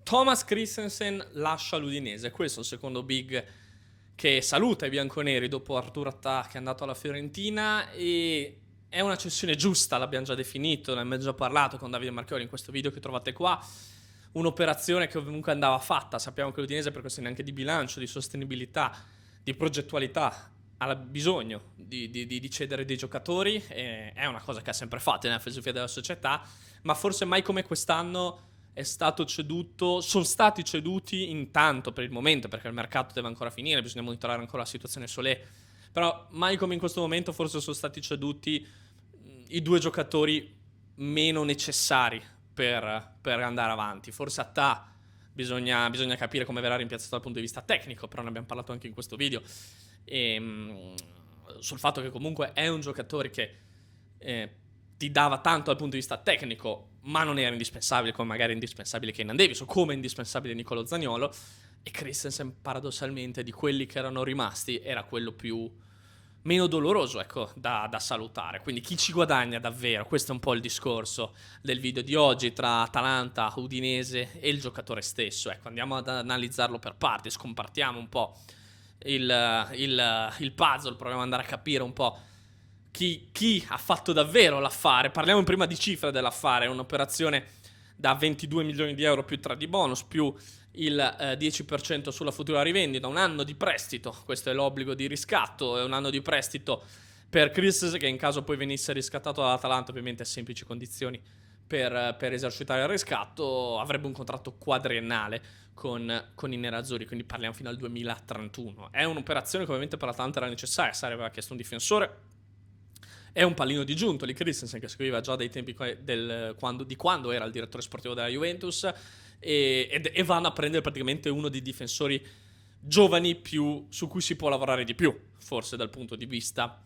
Thomas Christensen lascia l'Udinese, questo è il secondo big che saluta i bianconeri dopo Arturo Attà che è andato alla Fiorentina, e è una cessione giusta, l'abbiamo già definito, ne abbiamo già parlato con Davide Marchiori in questo video che trovate qua. Un'operazione che comunque andava fatta. Sappiamo che l'Udinese, per questioni anche di bilancio, di sostenibilità, di progettualità, ha bisogno di cedere dei giocatori, è una cosa che ha sempre fatto nella filosofia della società, ma forse mai come quest'anno sono stati ceduti in tanto per il momento, perché il mercato deve ancora finire, bisogna monitorare ancora la situazione Solé, però mai come in questo momento forse sono stati ceduti i due giocatori meno necessari per andare avanti. Forse Attà bisogna capire come verrà rimpiazzato dal punto di vista tecnico, però ne abbiamo parlato anche in questo video, sul fatto che comunque è un giocatore che ti dava tanto dal punto di vista tecnico, ma non era indispensabile come magari è indispensabile Kenan Davis o come è indispensabile Nicolo Zaniolo. E Christensen, paradossalmente, di quelli che erano rimasti, era quello più meno doloroso, ecco, da salutare. Quindi chi ci guadagna davvero? Questo è un po' il discorso del video di oggi tra Atalanta, Udinese e il giocatore stesso. Ecco, andiamo ad analizzarlo per parti, scompartiamo un po' il puzzle, proviamo ad andare a capire un po' chi ha fatto davvero l'affare. Parliamo prima di cifre dell'affare. È un'operazione da 22 milioni di euro più 3 di bonus, più il 10% sulla futura rivendita, un anno di prestito, questo è l'obbligo di riscatto, è un anno di prestito per Christensen che in caso poi venisse riscattato dall'Atalanta, ovviamente a semplici condizioni per esercitare il riscatto, avrebbe un contratto quadriennale con i nerazzurri, quindi parliamo fino al 2031. È un'operazione che ovviamente per l'Atalanta era necessaria, sarebbe chiesto un difensore. È un pallino di Giuntoli, Christensen, che scriveva già dai tempi di quando era il direttore sportivo della Juventus, e vanno a prendere praticamente uno dei difensori giovani su cui si può lavorare di più, forse dal punto di vista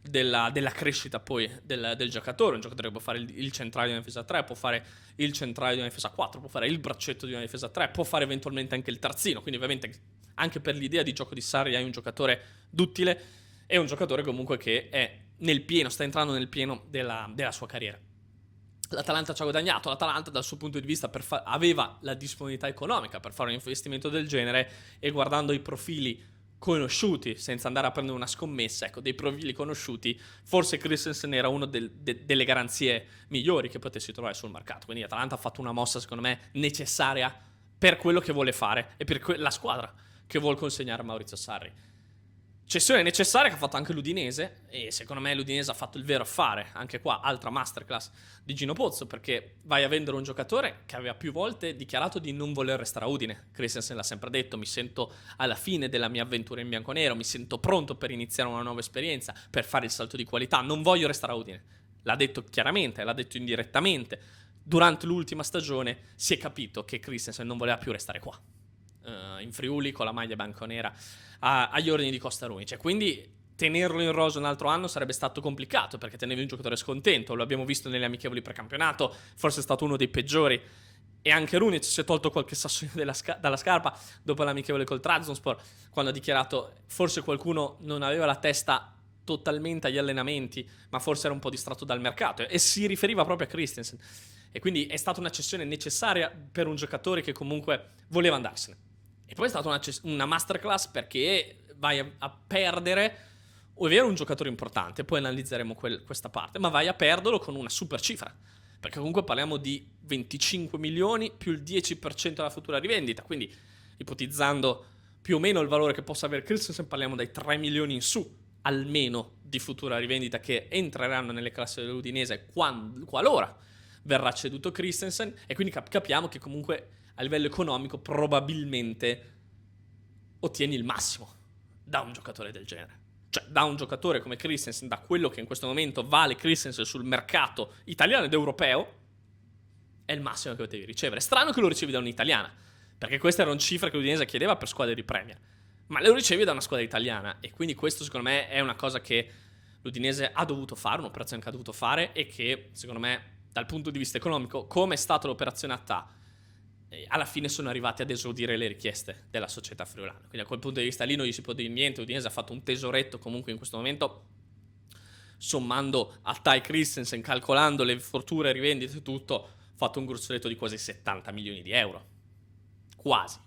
della crescita poi del giocatore. Un giocatore che può fare il centrale di una difesa 3, può fare il centrale di una difesa 4, può fare il braccetto di una difesa 3, può fare eventualmente anche il terzino, quindi ovviamente anche per l'idea di gioco di Sarri hai un giocatore duttile, è un giocatore comunque che è nel pieno, sta entrando nel pieno della sua carriera. L'Atalanta ci ha guadagnato, l'Atalanta dal suo punto di vista aveva la disponibilità economica per fare un investimento del genere, e guardando i profili conosciuti, senza andare a prendere una scommessa, ecco, dei profili conosciuti, forse Christensen era una delle garanzie migliori che potessi trovare sul mercato. Quindi l'Atalanta ha fatto una mossa, secondo me, necessaria per quello che vuole fare e per la squadra che vuole consegnare a Maurizio Sarri. Cessione necessaria che ha fatto anche l'Udinese, e secondo me l'Udinese ha fatto il vero affare. Anche qua altra masterclass di Gino Pozzo, perché vai a vendere un giocatore che aveva più volte dichiarato di non voler restare a Udine. Christensen l'ha sempre detto: mi sento alla fine della mia avventura in bianconero, mi sento pronto per iniziare una nuova esperienza, per fare il salto di qualità, non voglio restare a Udine. L'ha detto chiaramente, l'ha detto indirettamente. Durante l'ultima stagione si è capito che Christensen non voleva più restare qua, in Friuli con la maglia bianconera agli ordini di Costa Ruice. Quindi tenerlo in rosa un altro anno sarebbe stato complicato, perché tenevi un giocatore scontento. Lo abbiamo visto nelle amichevoli precampionato, forse è stato uno dei peggiori, e anche Runic si è tolto qualche sassolino dalla scarpa dopo l'amichevole col Trabzonspor, quando ha dichiarato forse qualcuno non aveva la testa totalmente agli allenamenti, ma forse era un po' distratto dal mercato, e si riferiva proprio a Christensen. E quindi è stata una cessione necessaria per un giocatore che comunque voleva andarsene. E poi è stata una masterclass, perché vai a perdere, o è vero, un giocatore importante, poi analizzeremo questa parte, ma vai a perderlo con una super cifra, perché comunque parliamo di 25 milioni più il 10% della futura rivendita, quindi ipotizzando più o meno il valore che possa avere Christensen, parliamo dai 3 milioni in su almeno di futura rivendita che entreranno nelle classi dell'Udinese qualora verrà ceduto Christensen. E quindi capiamo che comunque a livello economico probabilmente ottieni il massimo da un giocatore del genere. Cioè, da un giocatore come Christensen, da quello che in questo momento vale Christensen sul mercato italiano ed europeo, è il massimo che potevi ricevere. Strano che lo ricevi da un'italiana, perché queste erano cifre che l'Udinese chiedeva per squadre di Premier, ma lo ricevi da una squadra italiana, e quindi questo secondo me è una cosa che l'Udinese ha dovuto fare, un'operazione che ha dovuto fare, e che secondo me dal punto di vista economico, come è stata l'operazione Attà, alla fine sono arrivati ad esaudire le richieste della società friulana. Quindi da quel punto di vista lì non gli si può dire niente. Udinese ha fatto un tesoretto comunque in questo momento, sommando Attà e Christensen, calcolando le fortune, rivendite e tutto, ha fatto un gruzzoletto di quasi 70 milioni di euro. quasi.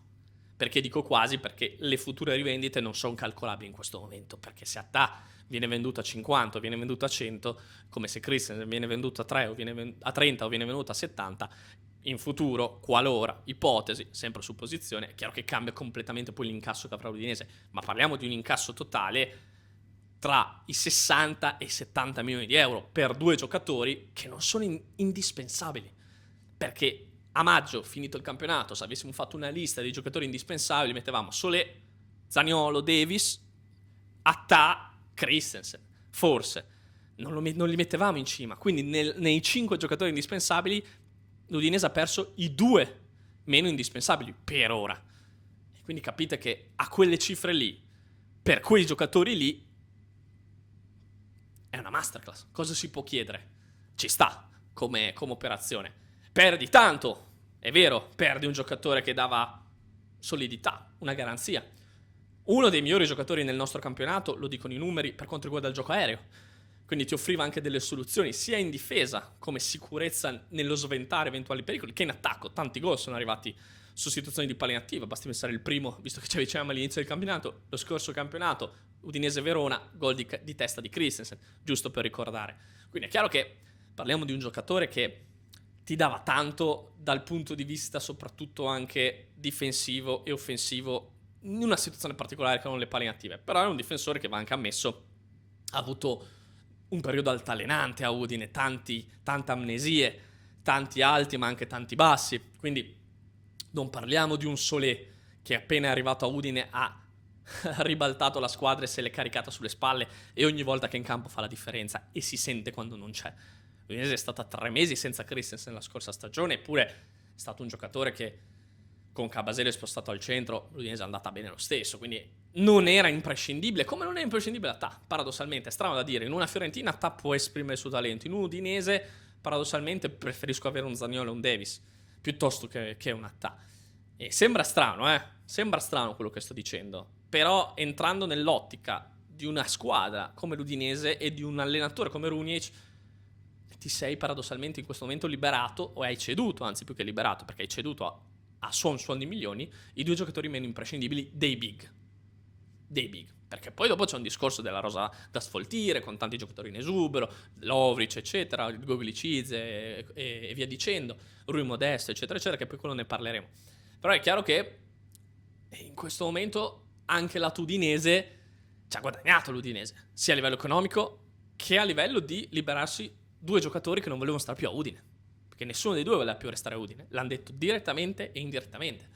Perché dico quasi? Perché le future rivendite non sono calcolabili in questo momento, perché se Atta viene venduto a 50 o viene venduto a 100, come se Christensen viene venduto a 3 o a 30 o viene venduto a 70, in futuro, qualora, ipotesi, sempre supposizione, è chiaro che cambia completamente poi l'incasso che avrà l'Udinese, ma parliamo di un incasso totale tra i 60 e i 70 milioni di euro per 2 giocatori che non sono indispensabili, perché a maggio, finito il campionato, se avessimo fatto una lista dei giocatori indispensabili, mettevamo Solé, Zaniolo, Davis, Atta, Christensen, forse. Non li mettevamo in cima. Quindi nei 5 giocatori indispensabili l'Udinese ha perso i 2 meno indispensabili, per ora. E quindi capite che a quelle cifre lì, per quei giocatori lì, è una masterclass. Cosa si può chiedere? Ci sta come operazione. Perdi tanto, è vero, perdi un giocatore che dava solidità, una garanzia. Uno dei migliori giocatori nel nostro campionato, lo dicono i numeri, per quanto riguarda il gioco aereo. Quindi ti offriva anche delle soluzioni, sia in difesa come sicurezza nello sventare eventuali pericoli, che in attacco. Tanti gol sono arrivati su situazioni di palla inattiva. Basti pensare il primo, visto che ci avviciniamo all'inizio del campionato, lo scorso campionato, Udinese-Verona, gol di testa di Christensen, giusto per ricordare. Quindi è chiaro che parliamo di un giocatore che ti dava tanto dal punto di vista soprattutto anche difensivo e offensivo in una situazione particolare che non le palle inattive. Però è un difensore che va anche ammesso, ha avuto un periodo altalenante a Udine, tante amnesie, tanti alti ma anche tanti bassi, quindi non parliamo di un Solé che appena è arrivato a Udine ha ribaltato la squadra e se l'è caricata sulle spalle e ogni volta che è in campo fa la differenza e si sente quando non c'è. L'Udinese è stata 3 mesi senza Christensen la scorsa stagione, eppure è stato un giocatore che con Kabasele spostato al centro l'Udinese è andata bene lo stesso, quindi non era imprescindibile, come non è imprescindibile Atta, paradossalmente, è strano da dire, in una Fiorentina Atta può esprimere il suo talento, in un Udinese paradossalmente preferisco avere un Zaniolo e un Davis piuttosto che un Atta. E sembra strano quello che sto dicendo, però entrando nell'ottica di una squadra come l'Udinese e di un allenatore come Runjic, ti sei paradossalmente in questo momento liberato, o hai ceduto, anzi più che liberato, perché hai ceduto a suon di milioni, i 2 giocatori meno imprescindibili dei big. Perché poi dopo c'è un discorso della rosa da sfoltire, con tanti giocatori in esubero, Lovric, eccetera, Goglicize e via dicendo, Rui Modesto, eccetera, eccetera, che poi quello ne parleremo. Però è chiaro che in questo momento anche la Udinese ci ha guadagnato l'Udinese, sia a livello economico che a livello di liberarsi 2 giocatori che non volevano stare più a Udine, perché nessuno dei 2 voleva più restare a Udine, l'hanno detto direttamente e indirettamente.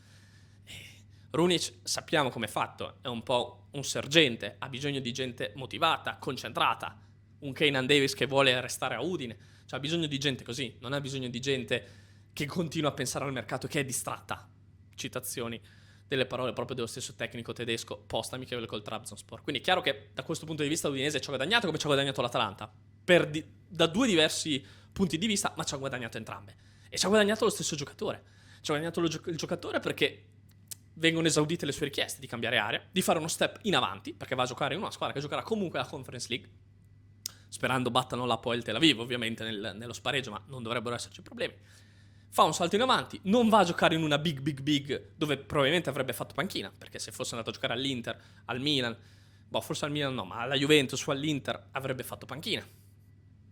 Runjic sappiamo come è fatto, è un po' un sergente, ha bisogno di gente motivata, concentrata, un Keynan Davis che vuole restare a Udine, cioè ha bisogno di gente così, non ha bisogno di gente che continua a pensare al mercato, che è distratta. Citazioni delle parole proprio dello stesso tecnico tedesco post amichevole col Trabzonspor. Quindi è chiaro che da questo punto di vista l'Udinese ci ha guadagnato come ci ha guadagnato l'Atalanta, da 2 diversi punti di vista, ma ci ha guadagnato entrambe. E ci ha guadagnato lo stesso giocatore. Ci ha guadagnato il giocatore perché vengono esaudite le sue richieste di cambiare area, di fare uno step in avanti, perché va a giocare in una squadra che giocherà comunque la Conference League, sperando battano l'Hapoel Tel Aviv ovviamente nello spareggio, ma non dovrebbero esserci problemi. Fa un salto in avanti, non va a giocare in una big dove probabilmente avrebbe fatto panchina, perché se fosse andato a giocare all'Inter, al Milan, forse al Milan no, ma alla Juventus o all'Inter avrebbe fatto panchina.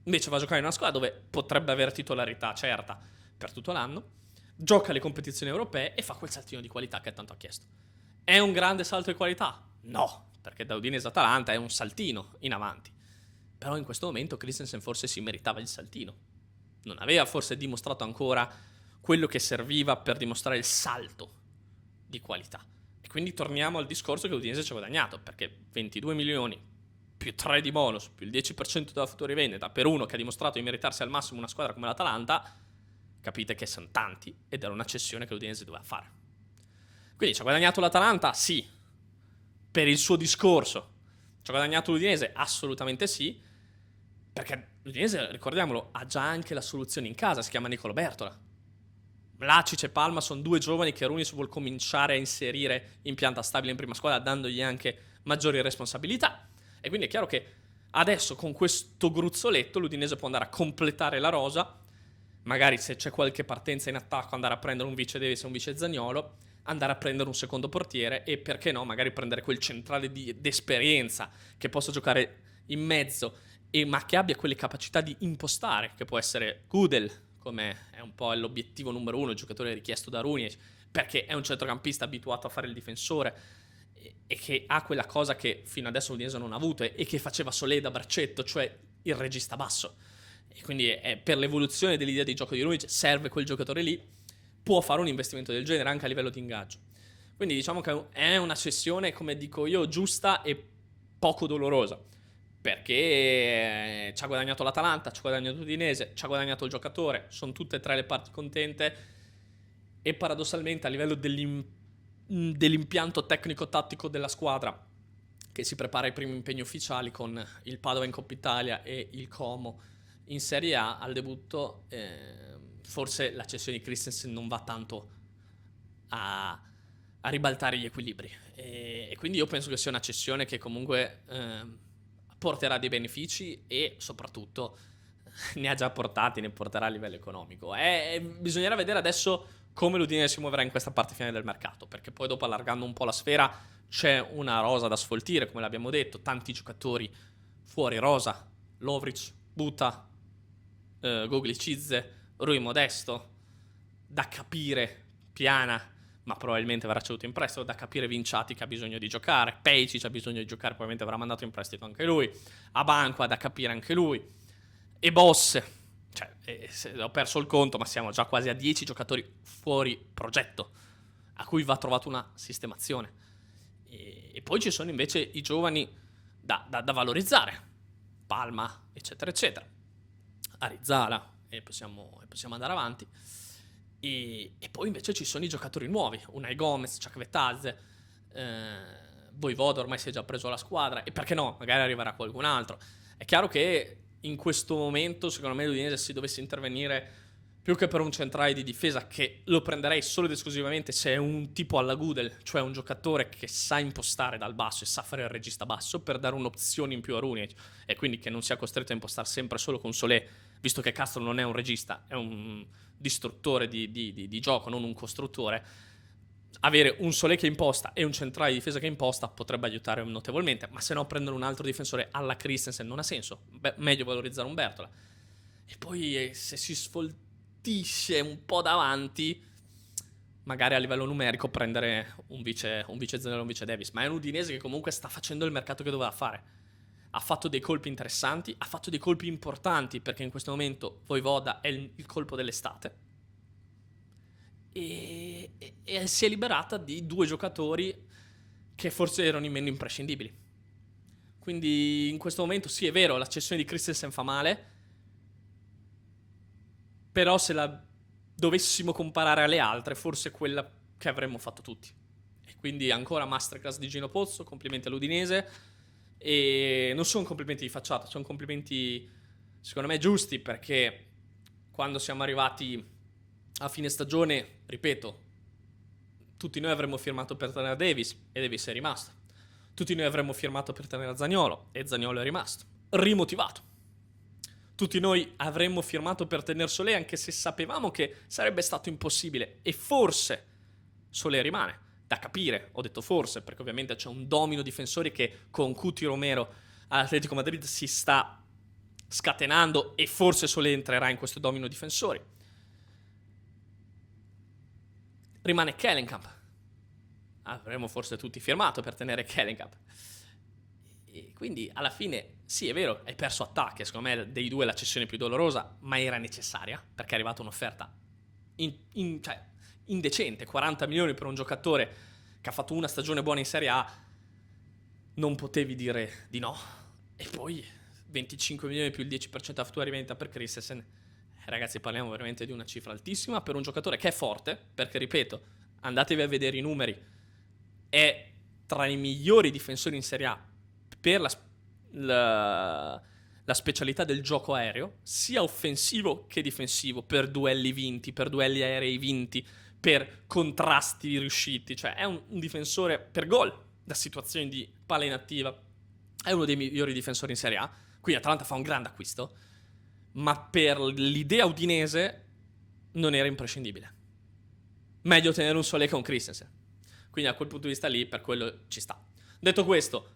Invece va a giocare in una squadra dove potrebbe avere titolarità certa per tutto l'anno, gioca le competizioni europee e fa quel saltino di qualità che tanto ha chiesto. È un grande salto di qualità? No, perché da Udinese Atalanta è un saltino in avanti. Però in questo momento Christensen forse si meritava il saltino. Non aveva forse dimostrato ancora quello che serviva per dimostrare il salto di qualità. E quindi torniamo al discorso che l'Udinese ci ha guadagnato, perché 22 milioni più 3 di bonus, più il 10% della futura rivendita per uno che ha dimostrato di meritarsi al massimo una squadra come l'Atalanta, capite che sono tanti ed era una cessione che l'Udinese doveva fare. Quindi ci ha guadagnato l'Atalanta? Sì. Per il suo discorso. Ci ha guadagnato l'Udinese? Assolutamente sì. Perché l'Udinese, ricordiamolo, ha già anche la soluzione in casa, si chiama Nicolo Bertola. Vlacic e Palma sono 2 giovani che Runjic vuol cominciare a inserire in pianta stabile in prima squadra, dandogli anche maggiori responsabilità. E quindi è chiaro che adesso con questo gruzzoletto l'Udinese può andare a completare la rosa, magari se c'è qualche partenza in attacco andare a prendere un vice Davis e un vice Zaniolo, andare a prendere un secondo portiere e perché no, magari prendere quel centrale di esperienza che possa giocare in mezzo ma che abbia quelle capacità di impostare, che può essere Gudel, come è un po' l'obiettivo numero uno, il giocatore richiesto da Rooney, perché è un centrocampista abituato a fare il difensore e che ha quella cosa che fino adesso l'Udinese non ha avuto e che faceva Solé da braccetto, cioè il regista basso. E quindi per l'evoluzione dell'idea di gioco di Rooney serve quel giocatore lì, può fare un investimento del genere anche a livello di ingaggio. Quindi diciamo che è una cessione, come dico io, giusta e poco dolorosa, perché ci ha guadagnato l'Atalanta, ci ha guadagnato l'Udinese, ci ha guadagnato il giocatore, sono tutte e tre le parti contente e paradossalmente a livello dell'impianto tecnico-tattico della squadra, che si prepara ai primi impegni ufficiali con il Padova in Coppa Italia e il Como in Serie A al debutto, forse la cessione di Christensen non va tanto a ribaltare gli equilibri e quindi io penso che sia una cessione che comunque porterà dei benefici e soprattutto ne ha già portati, ne porterà a livello economico. Bisognerà vedere adesso come l'Udinese si muoverà in questa parte finale del mercato, perché poi dopo, allargando un po' la sfera, c'è una rosa da sfoltire, come l'abbiamo detto, tanti giocatori fuori rosa, Lovric, Buta, Goglicizze, Rui Modesto, da capire Piana, ma probabilmente verrà ceduto in prestito, da capire Vinciati che ha bisogno di giocare, Pejcic ha bisogno di giocare, probabilmente verrà mandato in prestito anche lui, Abanqua da capire anche lui, e Bosse, cioè, ho perso il conto, ma siamo già quasi a 10 giocatori fuori progetto, a cui va trovata una sistemazione. E poi ci sono invece i giovani da valorizzare, Palma, eccetera, eccetera, Arizala, e possiamo andare avanti. E poi invece ci sono i giocatori nuovi, Unai Gomez, Chakvetadze, Voivoda ormai si è già preso la squadra, e perché no, magari arriverà qualcun altro. È chiaro che in questo momento, secondo me, l'Udinese si dovesse intervenire più che per un centrale di difesa, che lo prenderei solo ed esclusivamente se è un tipo alla Gudel, cioè un giocatore che sa impostare dal basso e sa fare il regista basso, per dare un'opzione in più a Rooney, e quindi che non sia costretto a impostare sempre solo con Solé, visto che Castro non è un regista, è un distruttore di gioco, non un costruttore. Avere un Solé che imposta e un centrale di difesa che imposta potrebbe aiutare notevolmente, ma se no prendere un altro difensore alla Christensen non ha senso. Meglio valorizzare un Bertola. E poi se si sfoltisce un po' davanti, magari a livello numerico prendere un vice Zanello, un vice Davis. Ma è un Udinese che comunque sta facendo il mercato che doveva fare. Ha fatto dei colpi interessanti, ha fatto dei colpi importanti, perché in questo momento Voivoda è il colpo dell'estate. E si è liberata di due giocatori che forse erano i meno imprescindibili. Quindi in questo momento sì, è vero, la cessione di Christensen fa male, però se la dovessimo comparare alle altre, forse è quella che avremmo fatto tutti. E quindi ancora masterclass di Gino Pozzo, complimenti all'Udinese, e non sono complimenti di facciata, sono complimenti secondo me giusti, perché quando siamo arrivati a fine stagione, ripeto, tutti noi avremmo firmato per tenere Davis e Davis è rimasto. Tutti noi avremmo firmato per tenere Zaniolo e Zaniolo è rimasto, rimotivato. Tutti noi avremmo firmato per tenere Solé, anche se sapevamo che sarebbe stato impossibile, e forse Solé rimane. Da capire, ho detto forse, perché ovviamente c'è un domino difensori che con Cuti Romero all'Atletico Madrid si sta scatenando, e forse Solé entrerà in questo domino difensori. Rimane Kellenkamp. Avremmo forse tutti firmato per tenere Kellenkamp. E quindi alla fine sì, è vero, hai perso attacchi, secondo me dei due la cessione più dolorosa, ma era necessaria, perché è arrivata un'offerta indecente, 40 milioni per un giocatore che ha fatto una stagione buona in Serie A, non potevi dire di no. E poi 25 milioni più il 10% a tua rivendita per Christensen. Ragazzi, parliamo veramente di una cifra altissima per un giocatore che è forte, perché ripeto, andatevi a vedere i numeri, è tra i migliori difensori in Serie A per la specialità del gioco aereo, sia offensivo che difensivo, per duelli vinti, per duelli aerei vinti, per contrasti riusciti. Cioè è un difensore per gol da situazioni di palla inattiva, è uno dei migliori difensori in Serie A, quindi Atalanta fa un grande acquisto, ma per l'idea udinese non era imprescindibile. meglio tenere un Solé che un Christensen. Quindi da quel punto di vista lì, per quello ci sta. Detto questo,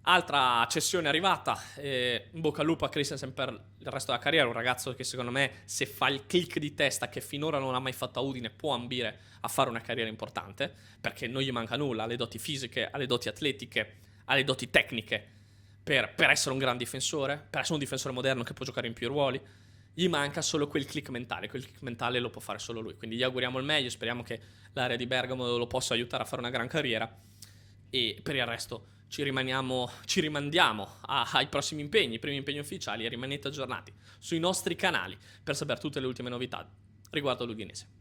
altra cessione arrivata, in bocca al lupo a Christensen per il resto della carriera, un ragazzo che secondo me, se fa il click di testa che finora non ha mai fatto a Udine, può ambire a fare una carriera importante, perché non gli manca nulla, ha le doti fisiche, ha le doti atletiche, ha le doti tecniche per essere un gran difensore, per essere un difensore moderno che può giocare in più ruoli. Gli manca solo quel click mentale lo può fare solo lui, quindi gli auguriamo il meglio, speriamo che l'area di Bergamo lo possa aiutare a fare una gran carriera, e per il resto ci rimandiamo ai prossimi impegni, i primi impegni ufficiali, e rimanete aggiornati sui nostri canali per sapere tutte le ultime novità riguardo l'Udinese.